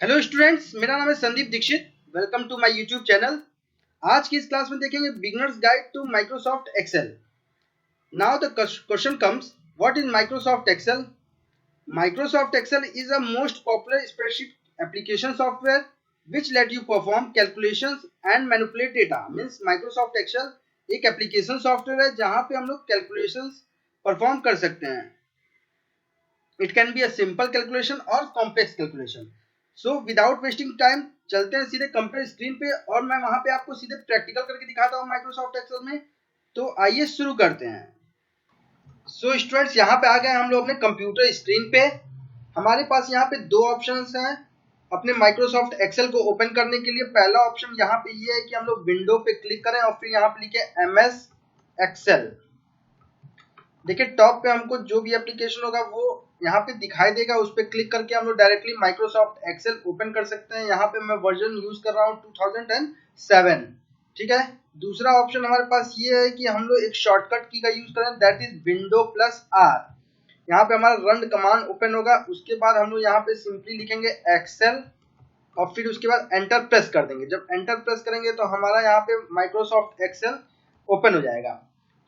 Hello students, मेरा नाम है Sandeep Dikshit. Welcome to my YouTube channel. आज की इस क्लास में देखेंगे beginners guide to Microsoft Excel. Now the question comes, what is Microsoft Excel? Microsoft Excel is a most popular spreadsheet application software which let you perform calculations and manipulate data. Means Microsoft Excel एक application software है जहां पे हम लोग calculations perform कर सकते हैं। It can be a simple calculation और complex calculation. So without wasting time चलते हैं सीधे कंप्यूटर स्क्रीन पे और मैं वहां पे आपको सीधे प्रैक्टिकल करके दिखाता हूँ माइक्रोसॉफ्ट एक्सेल में। तो आइए शुरू करते हैं। सो स्टूडेंट्स, यहाँ पे आ गए हम लोग अपने कंप्यूटर स्क्रीन पे। हमारे पास यहाँ पे दो ऑप्शंस हैं अपने माइक्रोसॉफ्ट एक्सेल को ओपन करने के लिए। पहला ऑप्शन यहाँ पे ये है कि हम लोग विंडो पे क्लिक करें और फिर यहाँ पे लिखे MS एक्सेल। देखिए टॉप पे हमको जो भी एप्लीकेशन होगा वो यहाँ पे दिखाई देगा, उस पर क्लिक करके हम लोग डायरेक्टली माइक्रोसॉफ्ट एक्सेल ओपन कर सकते हैं। यहाँ पे मैं वर्जन यूज कर रहा हूँ 2007। ठीक है। दूसरा ऑप्शन हमारे पास ये है कि हम लोग एक शॉर्टकट की का यूज करें, दैट इज Window+R। यहाँ पे हमारा रन कमांड ओपन होगा, उसके बाद हम लोग यहाँ पे सिंपली लिखेंगे एक्सेल और फिर उसके बाद एंटर प्रेस कर देंगे। जब एंटर प्रेस करेंगे तो हमारा यहाँ पे माइक्रोसॉफ्ट एक्सेल ओपन हो जाएगा।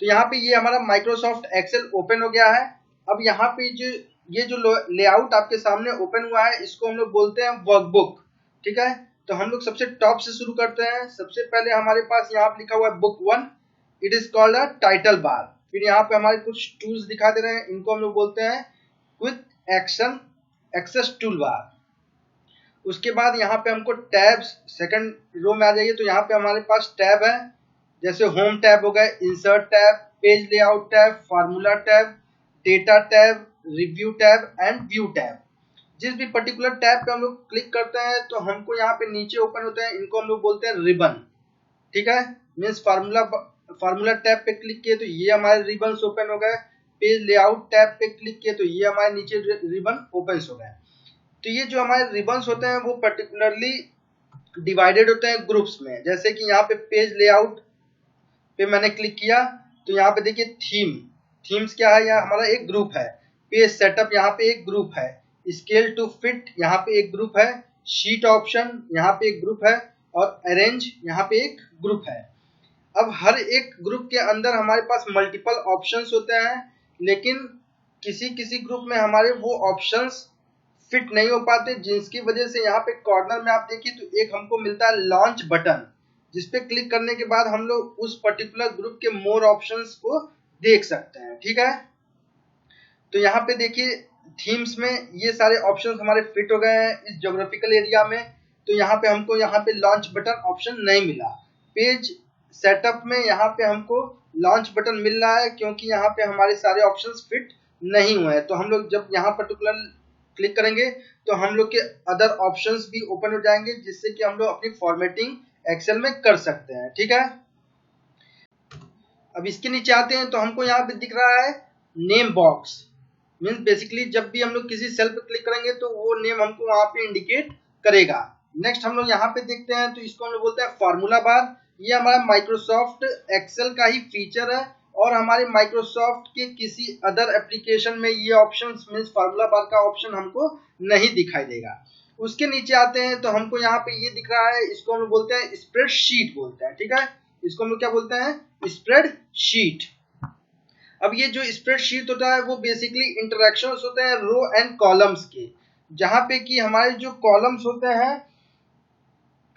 तो यहाँ पे ये हमारा माइक्रोसॉफ्ट एक्सेल ओपन हो गया है। अब यहाँ पे जो ये जो लेआउट आपके सामने ओपन हुआ है इसको हम लोग बोलते हैं वर्कबुक। ठीक है। तो हम लोग सबसे टॉप से शुरू करते हैं। सबसे पहले हमारे पास यहाँ पे लिखा हुआ है book 1। It is called a title bar. फिर यहाँ पे हमारे कुछ टूल्स दिखा दे रहे हैं, इनको हम लोग बोलते हैं quick action access tool bar. उसके बाद यहाँ पे हमको टैब्स, सेकंड रो में आ जाइए तो यहाँ पे हमारे पास टैब है, जैसे होम टैब हो गए, insert tab, page layout tab, formula tab, data tab, review tab and view tab. जिस भी पर्टिकुलर टैब पे हम लोग क्लिक करते हैं तो हमको यहाँ पे नीचे ओपन होते हैं, इनको हम लोग बोलते हैं रिबन। ठीक है। मीन्स फार्मूला टैब पे क्लिक किए तो ये हमारे रिबन ओपन हो गए। पेज लेआउट टैब पे क्लिक किए तो ये हमारे नीचे रिबन ओपन हो गए। तो ये जो हमारे रिबन्स होते हैं वो पर्टिकुलरली डिवाइडेड होते हैं ग्रुप्स में। जैसे कि यहाँ पे पेज लेआउट पे मैंने क्लिक किया तो यहाँ पे देखिए थीम्स क्या है, यहाँ हमारा एक ग्रुप है। पेज सेटअप यहाँ पे एक ग्रुप है। स्केल टू फिट यहाँ पे एक ग्रुप है। शीट ऑप्शन यहाँ पे एक ग्रुप है और अरेंज यहाँ पे एक ग्रुप है। अब हर एक ग्रुप के अंदर हमारे पास मल्टीपल ऑप्शंस होते हैं, लेकिन किसी किसी ग्रुप में हमारे वो ऑप्शंस फिट नहीं हो पाते, जिसकी वजह से यहाँ पे कॉर्नर में आप देखिए तो एक हमको मिलता है लॉन्च बटन, जिसपे क्लिक करने के बाद हम लोग उस पर्टिकुलर ग्रुप के मोर ऑप्शंस को देख सकते हैं। ठीक है। तो यहाँ पे देखिए थीम्स में ये सारे ऑप्शंस हमारे फिट हो गए हैं इस ज्योग्राफिकल एरिया में। तो यहाँ पे हमको यहाँ पे लॉन्च बटन ऑप्शन नहीं मिला। पेज सेटअप में यहाँ पे हमको लॉन्च बटन मिल रहा है क्योंकि यहाँ पे हमारे सारे ऑप्शंस फिट नहीं हुए हैं। तो हम लोग जब यहाँ पर्टिकुलर क्लिक करेंगे तो हम लोग के अदर ऑप्शंस भी ओपन हो जाएंगे, जिससे कि हम लोग अपनी फॉर्मेटिंग एक्सेल में कर सकते हैं। ठीक है। अब इसके नीचे आते हैं तो हमको यहाँ पे दिख रहा है नेम बॉक्स। मीन्स बेसिकली जब भी हम लोग किसी सेल पे क्लिक करेंगे तो वो नेम हमको वहाँ पे इंडिकेट करेगा। नेक्स्ट हम लोग यहाँ पे देखते हैं तो इसको हम लोग बोलते हैं फार्मूला बार। ये हमारा माइक्रोसॉफ्ट एक्सेल का ही फीचर है और हमारे माइक्रोसॉफ्ट के किसी अदर एप्लीकेशन में ये ऑप्शन मीन्स फार्मूला बार का ऑप्शन हमको नहीं दिखाई देगा। उसके नीचे आते हैं तो हमको यहाँ पे ये दिख रहा है, इसको हम लोग बोलते हैं स्प्रेडशीट बोलते हैं। ठीक है। इसको हम लोग क्या बोलते हैं? स्प्रेडशीट। अब ये जो स्प्रेडशीट होता है वो बेसिकली इंटरेक्शंस होते हैं रो एंड कॉलम्स के, जहां पे कि हमारे जो कॉलम्स होते हैं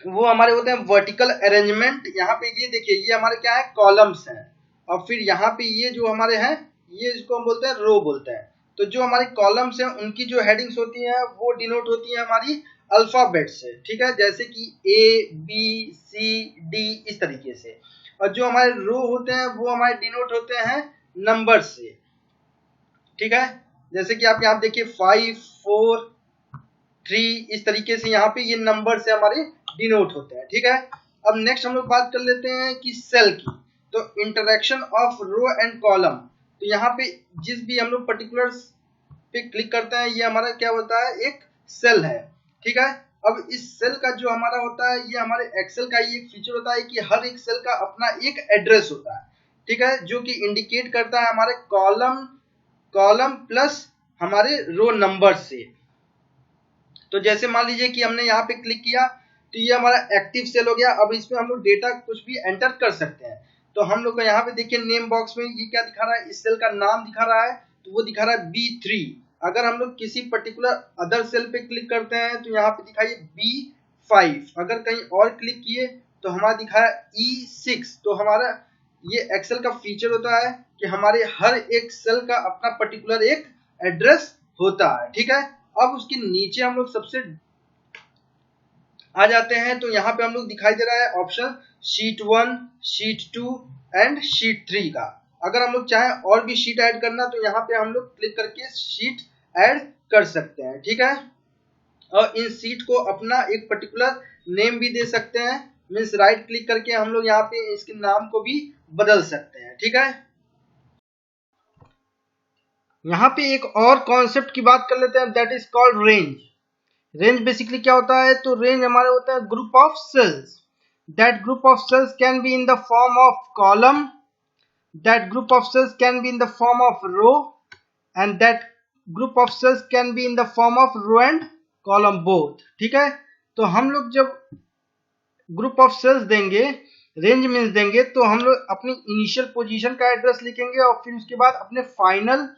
वो हमारे होते हैं वर्टिकल अरेंजमेंट। यहाँ पे ये देखिए ये हमारे क्या है, कॉलम्स हैं। और फिर यहाँ पे ये जो हमारे हैं ये इसको हम बोलते हैं रो बोलते हैं। तो जो हमारे कॉलम्स हैं उनकी जो हेडिंग्स होती हैं वो डिनोट होती है हमारी अल्फाबेट से। ठीक है। जैसे कि ABCD इस तरीके से। और जो हमारे रो होते हैं वो हमारे डिनोट होते हैं नंबर से। ठीक है। जैसे कि आप यहाँ देखिए 5, 4, 3 इस तरीके से यहाँ पे ये नंबर से हमारे डिनोट होते हैं। ठीक है। अब नेक्स्ट हम लोग बात कर लेते हैं कि सेल की। तो interaction of row and column. तो यहाँ पे जिस भी हम लोग पर्टिकुलर पे क्लिक करते हैं ये हमारा क्या होता है, एक सेल है। ठीक है। अब इस सेल का जो हमारा होता है ये हमारे एक्सेल का ही एक फीचर होता है कि हर एक सेल का अपना एक एड्रेस होता है। ठीक है। जो कि इंडिकेट करता है हमारे कॉलम प्लस हमारे रो नंबर से। तो जैसे मान लीजिए कि हमने यहाँ पे क्लिक किया तो ये हमारा एक्टिव सेल हो गया। अब इसमें हम लोग डेटा कुछ भी एंटर कर सकते हैं। तो हम लोग को यहाँ पे देखिए नेम बॉक्स में ये क्या दिखा रहा है, इस सेल का नाम दिखा रहा है, तो वो दिखा रहा है B3। अगर हम लोग किसी पर्टिकुलर अदर सेल पे क्लिक करते हैं तो यहाँ पे दिखाइए B5। अगर कहीं और क्लिक किए तो हमारा दिखा है E6। तो हमारा ये एक्सेल का फीचर होता है कि हमारे हर एक सेल का अपना पर्टिकुलर एक एड्रेस होता है, ठीक है। अब उसके नीचे हम लोग सबसे आ जाते हैं, तो यहाँ पे हम लोग दिखाई दे रहा है option sheet 1, sheet 2 and sheet 3 का। अगर हम लोग चाहें और भी शीट ऐड करना तो यहाँ पे हम लोग क्लिक करके शीट ऐड कर सकते हैं, ठीक है। और इन शीट को अपना एक पर्टिकुलर नेम भी दे सकते हैं, मीन्स राइट क्लिक करके हम लोग यहाँ पे इसके नाम को भी बदल सकते हैं, ठीक है। यहाँ पे एक और कॉन्सेप्ट की बात कर लेते हैं, that is called range. Range basically क्या होता है, तो रेंज हमारे होता है group of cells. That group of cells can be in the form of column, that group of cells can be in the form of row, and that group of cells can be in the form of row and column both, ठीक है। तो हम लोग जब group of cells देंगे, range means देंगे, तो हम लोग अपनी इनिशियल पोजीशन का एड्रेस लिखेंगे और फिर उसके बाद अपने फाइनल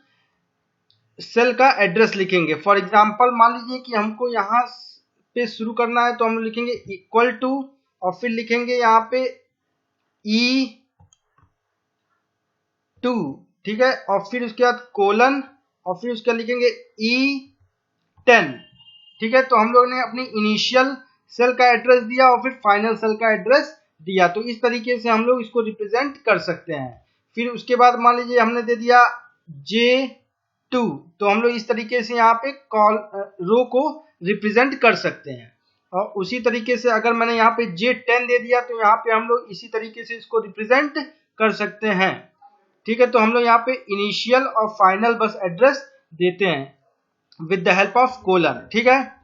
सेल का एड्रेस लिखेंगे। फॉर एग्जांपल मान लीजिए कि हमको यहाँ पे शुरू करना है तो हम लिखेंगे इक्वल टू और फिर लिखेंगे यहाँ पे E2, ठीक है, और फिर उसके बाद कोलन और फिर उसका लिखेंगे E10, ठीक है। तो हम लोग ने अपनी इनिशियल सेल का एड्रेस दिया और फिर फाइनल सेल का एड्रेस दिया। तो इस तरीके से हम लोग इसको रिप्रेजेंट कर सकते हैं। फिर उसके बाद मान लीजिए हमने दे दिया J2, तो हम लोग इस तरीके से यहाँ पे रो को रिप्रेजेंट कर सकते हैं। और उसी तरीके से अगर मैंने यहाँ पे J10 दे दिया तो यहाँ पे हम लोग इसी तरीके से इसको रिप्रेजेंट कर सकते हैं, ठीक है। तो हम लोग यहाँ पे इनिशियल और फाइनल बस एड्रेस देते हैं with the help of colon, ठीक है।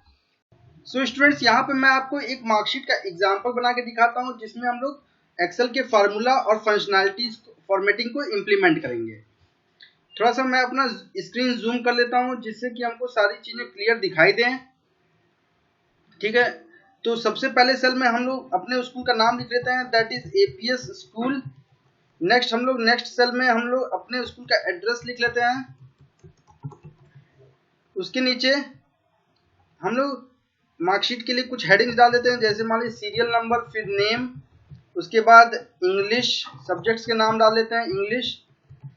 सो स्टूडेंट्स, यहाँ पे मैं आपको एक मार्कशीट का एग्जांपल बना के दिखाता हूँ जिसमें हम लोग एक्सेल के फार्मूला और फंक्शनैलिटीज फॉर्मेटिंग को इम्प्लीमेंट करेंगे। थोड़ा सा मैं अपना स्क्रीन जूम कर लेता हूँ जिससे कि हमको सारी चीजें क्लियर दिखाई दें, ठीक है। तो सबसे पहले सेल में हम लोग अपने स्कूल का नाम लिख लेते हैं, that is APS school. Next हम लोग नेक्स्ट सेल में हम लोग अपने स्कूल का एड्रेस लिख लेते हैं। उसके नीचे हम लोग मार्कशीट के लिए कुछ हेडिंग्स डाल देते हैं, जैसे मान लीजिए सीरियल नंबर, फिर नेम, उसके बाद इंग्लिश सब्जेक्ट्स के नाम डाल देते हैं, English,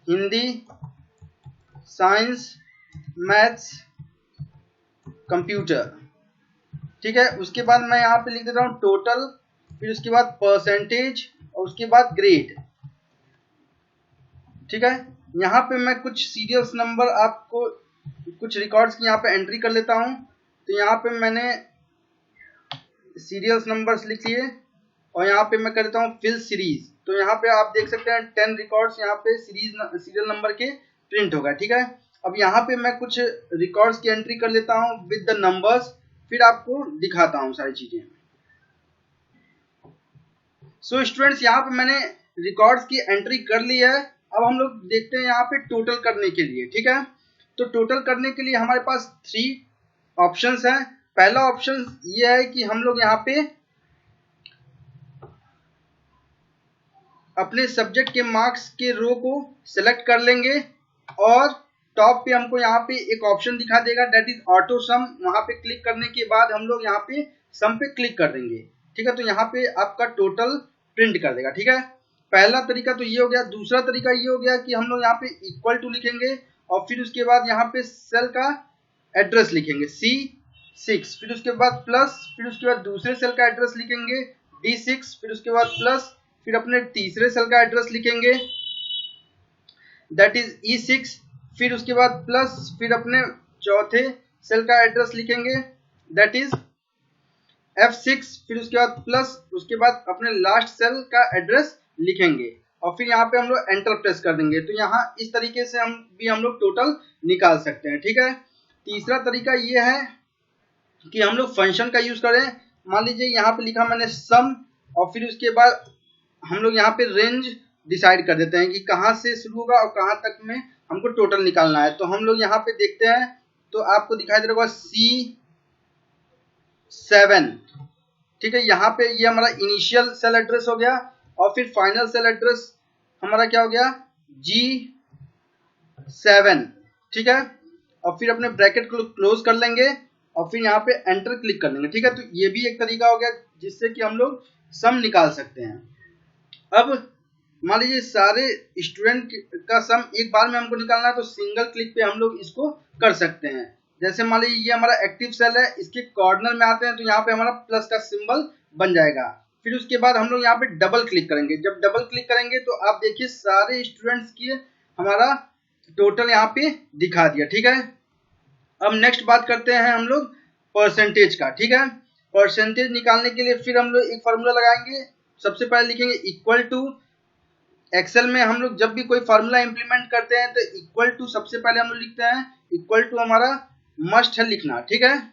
Hindi, science, maths, computer, ठीक है। उसके बाद मैं यहाँ पे लिख देता हूँ टोटल, फिर उसके बाद परसेंटेज और उसके बाद ग्रेड, ठीक है। यहाँ पे मैं कुछ सीरियल्स नंबर आपको कुछ रिकॉर्ड्स की यहाँ पे एंट्री कर लेता हूँ। तो यहाँ पे मैंने सीरियल्स नंबर्स लिख लिए और यहाँ पे मैं कर देता हूँ फिल सीरीज। तो यहाँ पे आप देख सकते हैं 10 रिकॉर्ड्स यहाँ पे सीरियल नंबर के प्रिंट होगा, ठीक है। अब यहाँ पे मैं कुछ रिकॉर्ड्स की एंट्री कर लेता हूँ विद द नंबर्स, फिर आपको दिखाता हूँ सारी चीजें। सो स्टूडेंट्स, यहाँ पे मैंने रिकॉर्ड्स की एंट्री कर ली है। अब हम लोग देखते हैं यहाँ पे टोटल करने के लिए, ठीक है। तो टोटल करने के लिए हमारे पास 3 ऑप्शंस हैं। पहला ऑप्शन ये है कि हम लोग यहाँ पे अपने सब्जेक्ट के मार्क्स के रो को सिलेक्ट कर लेंगे और टॉप पे हमको यहाँ पे एक ऑप्शन दिखा देगा, दैट इज ऑटो सम। वहां पे क्लिक करने के बाद हम लोग यहाँ पे सम पे क्लिक कर देंगे, ठीक है। तो यहाँ पे आपका टोटल प्रिंट कर देगा, ठीक है। पहला तरीका तो ये हो गया। दूसरा तरीका ये हो गया कि हम लोग यहाँ पे इक्वल टू लिखेंगे और फिर उसके बाद यहाँ पे सेल का एड्रेस लिखेंगे C6, फिर उसके बाद प्लस, फिर उसके बाद दूसरे सेल का एड्रेस लिखेंगे D6, फिर उसके बाद प्लस, फिर अपने तीसरे सेल का एड्रेस लिखेंगे दैट इज E6, फिर उसके बाद प्लस, फिर अपने चौथे सेल का एड्रेस लिखेंगे दैट इज F6, फिर उसके बाद प्लस, उसके बाद अपने लास्ट सेल का एड्रेस लिखेंगे और फिर यहाँ पे हम लोग एंटर प्रेस कर देंगे। तो यहाँ इस तरीके से हम लोग टोटल निकाल सकते हैं, ठीक है। तीसरा तरीका ये है कि हम लोग फंक्शन का यूज करें। मान लीजिए यहाँ पे लिखा मैंने सम और फिर उसके बाद हम लोग यहाँ पे रेंज डिसाइड कर देते हैं कि कहाँ से शुरू होगा और कहाँ तक में हमको टोटल निकालना है। तो हम लोग यहाँ पे देखते हैं तो आपको दिखाई दे रहा होगा 7, ठीक है। यहाँ पे ये हमारा इनिशियल सेल एड्रेस हो गया और फिर फाइनल सेल एड्रेस हमारा क्या हो गया G7, ठीक है। और फिर अपने ब्रैकेट को क्लोज कर लेंगे और फिर यहाँ पे एंटर क्लिक कर लेंगे, ठीक है। तो ये भी एक तरीका हो गया जिससे कि हम लोग सम निकाल सकते हैं। अब मान लीजिए सारे स्टूडेंट का सम एक बार में हमको निकालना है तो सिंगल क्लिक पे हम लोग इसको कर सकते हैं। जैसे मान लीजिए ये हमारा एक्टिव सेल है, इसके कॉर्नर में आते हैं तो यहाँ पे हमारा प्लस का सिंबल बन जाएगा। फिर उसके बाद हम लोग यहाँ पे डबल क्लिक करेंगे। जब डबल क्लिक करेंगे तो आप देखिए सारे स्टूडेंट्स की हमारा टोटल यहाँ पे दिखा दिया, ठीक है। अब नेक्स्ट बात करते हैं हम लोग परसेंटेज का, ठीक है। परसेंटेज निकालने के लिए फिर हम लोग एक फार्मूला लगाएंगे। सबसे पहले लिखेंगे इक्वल टू, एक्सेल में हम लोग जब भी कोई फार्मूला इंप्लीमेंट करते हैं तो इक्वल टू सबसे पहले हम लोग लिखते हैं। इक्वल टू हमारा मस्ट है लिखना, ठीक है।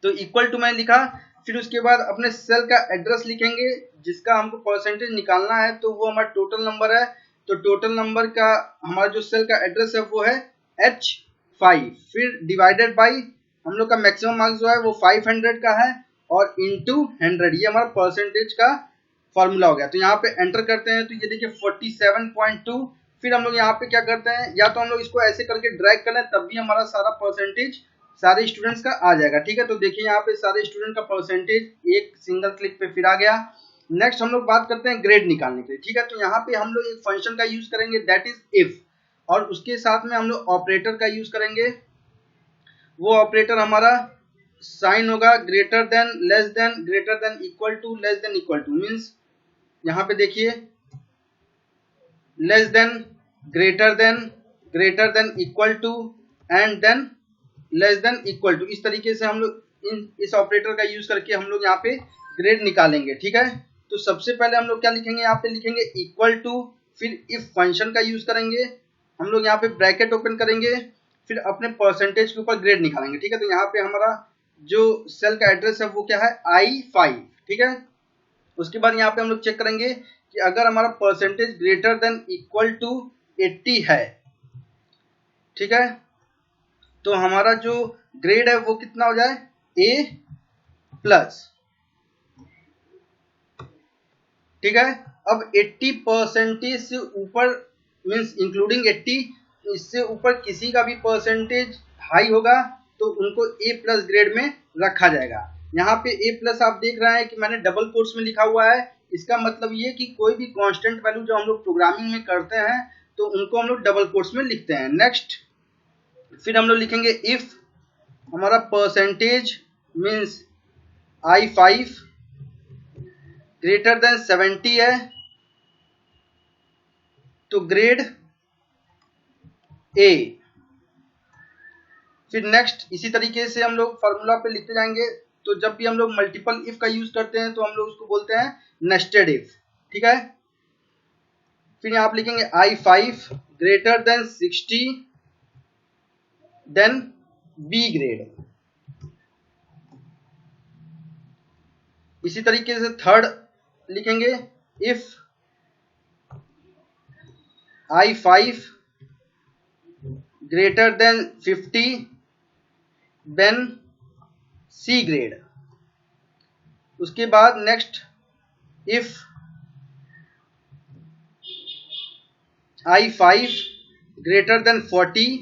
तो इक्वल टू मैंने लिखा, फिर उसके बाद अपने सेल का एड्रेस लिखेंगे जिसका हमको परसेंटेज निकालना है, तो वो हमारा टोटल नंबर है। तो टोटल नंबर का हमारा जो सेल का एड्रेस है वो है H5, फिर डिवाइडेड बाई हम लोग का मैक्सिमम मार्क्स जो है वो 500 का है और इंटू 100, ये हमारा परसेंटेज का फॉर्मूला हो गया। तो यहाँ पे एंटर करते हैं तो ये देखिए 47.2। फिर हम लोग यहाँ पे क्या करते हैं, या तो हम लोग इसको ऐसे करके ड्रैग कर लें तब भी हमारा सारा परसेंटेज सारे स्टूडेंट्स का आ जाएगा, ठीक है। तो देखिए यहाँ पे सारे स्टूडेंट का परसेंटेज एक सिंगल क्लिक पे फिर आ गया। नेक्स्ट हम लोग बात करते हैं ग्रेड निकालने के लिए, ठीक है। तो यहाँ पे हम लोग एक फंक्शन का यूज करेंगे दैट इज इफ, और उसके साथ में हम लोग ऑपरेटर का यूज करेंगे। वो ऑपरेटर हमारा साइन होगा greater than, less than, greater than, equal to, less than, equal to. Means यहाँ पे देखिए less than, greater than, equal to and then less than, equal to. इस तरीके से हम लोग इस ऑपरेटर का यूज करके हम लोग यहाँ पे ग्रेड निकालेंगे, ठीक है। तो सबसे पहले हम लोग क्या लिखेंगे, यहाँ पे लिखेंगे इक्वल टू, फिर इफ फंक्शन का यूज करेंगे, हम लोग यहाँ पे ब्रैकेट ओपन करेंगे, फिर अपने परसेंटेज के ऊपर ग्रेड निकालेंगे, ठीक है। तो यहाँ पे हमारा जो सेल का एड्रेस है वो क्या है I5, ठीक है। उसके बाद यहाँ पे हम लोग चेक करेंगे कि अगर हमारा percentage greater than equal to 80 है, ठीक है, तो हमारा जो ग्रेड है वो कितना हो जाए A+, ठीक है। अब 80% से ऊपर मीन्स इंक्लूडिंग 80, इससे ऊपर किसी का भी परसेंटेज हाई होगा तो उनको A+ ग्रेड में रखा जाएगा। यहाँ पे A+ आप देख रहे हैं कि मैंने डबल कोट्स में लिखा हुआ है। इसका मतलब ये कि कोई भी कांस्टेंट वैल्यू जो हम लोग प्रोग्रामिंग में करते हैं तो उनको हम लोग डबल कोट्स में लिखते हैं। नेक्स्ट फिर हम लोग लिखेंगे इफ हमारा percentage means I5 greater then 70 है तो ग्रेड A। फिर नेक्स्ट इसी तरीके से हम लोग फार्मूला पे लिखते जाएंगे। तो जब भी हम लोग मल्टीपल इफ का यूज करते हैं तो हम लोग उसको बोलते हैं नेस्टेड इफ, ठीक है। फिर यहाँ आप लिखेंगे I5 greater than 60 then B grade. इसी तरीके से थर्ड लिखेंगे if I5 greater than 50 then C grade. उसके बाद next if I5 greater than 40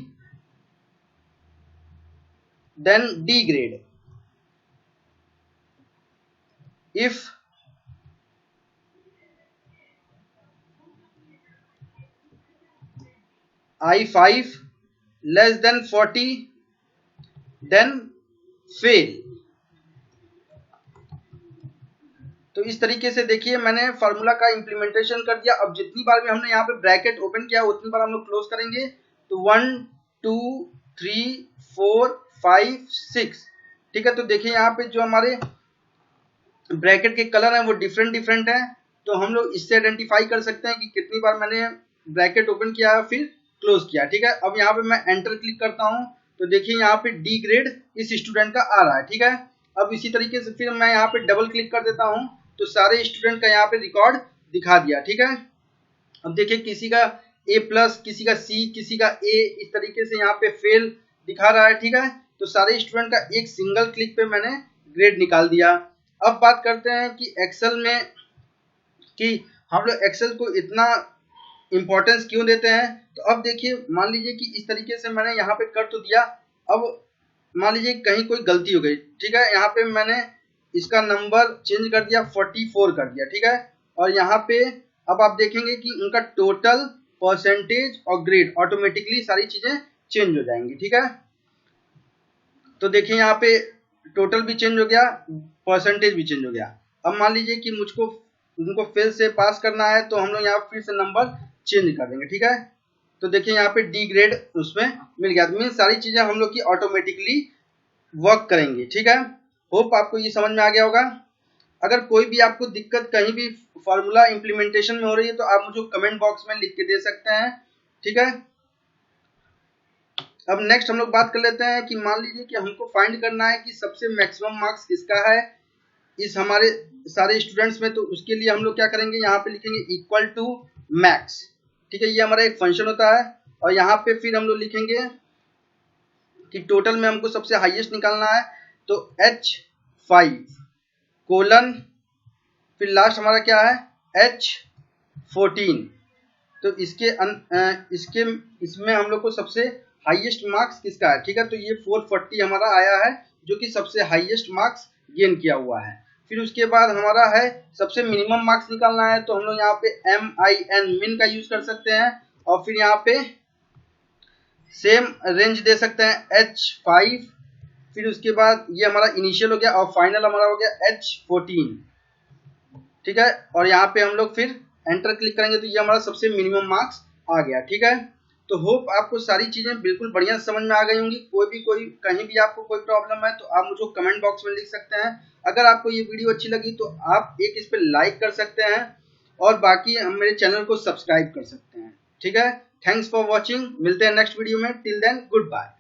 then D grade. If I5 less than 40 then fail. तो इस तरीके से देखिए मैंने फार्मूला का इंप्लीमेंटेशन कर दिया। अब जितनी बार भी हमने यहाँ पे ब्रैकेट ओपन किया उतनी बार हम लोग क्लोज करेंगे। तो 1 2 3 4 5 6, ठीक है। तो देखिए यहाँ पे जो हमारे ब्रैकेट के कलर हैं वो डिफरेंट है। तो हम लोग इससे आइडेंटिफाई कर सकते हैं कि कितनी बार मैंने ब्रैकेट ओपन किया फिर क्लोज किया, ठीक है। अब यहाँ पे मैं एंटर क्लिक करता हूँ तो देखिए यहाँ पे D ग्रेड इस स्टूडेंट का आ रहा है, ठीक है। अब इसी तरीके से फिर मैं यहाँ पे डबल क्लिक कर देता हूँ तो सारे स्टूडेंट का यहाँ पे रिकॉर्ड दिखा दिया, ठीक है। अब देखिए किसी का A+, किसी का C, किसी का A, इस तरीके से यहाँ पे फेल दिखा रहा है, ठीक है। तो सारे स्टूडेंट का एक सिंगल क्लिक पे मैंने ग्रेड निकाल दिया। अब बात करते हैं कि एक्सेल में कि हम लोग एक्सेल को इतना इम्पोर्टेंस क्यों देते हैं। तो अब देखिए, मान लीजिए कि इस तरीके से मैंने यहाँ पे कर तो दिया। अब मान लीजिए कहीं कोई गलती हो गई, ठीक है, यहाँ पे मैंने इसका नंबर चेंज कर दिया, 44 कर दिया, ठीक है। और यहाँ पे अब आप देखेंगे कि उनका टोटल, परसेंटेज और ग्रेड ऑटोमेटिकली सारी चीजें चेंज हो जाएंगी, ठीक है। तो देखिए यहाँ पे टोटल भी चेंज हो गया, परसेंटेज भी चेंज हो गया। अब मान लीजिए कि मुझको उनको फेल से पास करना है, तो हम लोग यहाँ फिर से नंबर चेंज कर देंगे, ठीक है। तो देखिए यहाँ पे डी ग्रेड उसमें मिल गया। मीन सारी चीजें हम लोग की ऑटोमेटिकली वर्क करेंगी, ठीक है। होप आपको ये समझ में आ गया होगा। अगर कोई भी आपको दिक्कत कहीं भी फॉर्मूला इम्प्लीमेंटेशन में हो रही है तो आप मुझे कमेंट बॉक्स में लिख के दे सकते हैं, ठीक है। अब नेक्स्ट हम लोग बात कर लेते हैं कि मान लीजिए कि हमको फाइंड करना है कि सबसे मैक्सिमम मार्क्स किसका है इस हमारे सारे स्टूडेंट्स में। तो उसके लिए हम लोग क्या करेंगे, यहाँ पे लिखेंगे इक्वल टू मैक्स, ठीक है। ये हमारा एक फंक्शन होता है। और यहाँ पे फिर हम लोग लिखेंगे कि टोटल में हमको सबसे हाईएस्ट निकालना है, तो H5 कोलन फिर लास्ट हमारा क्या है H14। तो इसमें हम लोग को सबसे हाईएस्ट मार्क्स किसका है, ठीक है। तो ये 440 हमारा आया है, जो कि सबसे हाईएस्ट मार्क्स गेन किया हुआ है। फिर उसके बाद हमारा है सबसे मिनिमम मार्क्स निकालना है, तो हम लोग यहाँ पे MIN मिन का यूज कर सकते हैं। और फिर यहाँ पे सेम रेंज दे सकते हैं H5। फिर उसके बाद ये हमारा इनिशियल हो गया और फाइनल हमारा हो गया H14, ठीक है। और यहाँ पे हम लोग फिर एंटर क्लिक करेंगे तो ये हमारा सबसे मिनिमम मार्क्स आ गया, ठीक है। तो होप आपको सारी चीजें बिल्कुल बढ़िया समझ में आ गई होंगी। कोई कहीं भी आपको कोई प्रॉब्लम है तो आप मुझे कमेंट बॉक्स में लिख सकते हैं। अगर आपको ये वीडियो अच्छी लगी तो आप एक इस पे लाइक कर सकते हैं और बाकी मेरे चैनल को सब्सक्राइब कर सकते हैं, ठीक है। Thanks for watching. मिलते हैं नेक्स्ट वीडियो में। Till then good bye.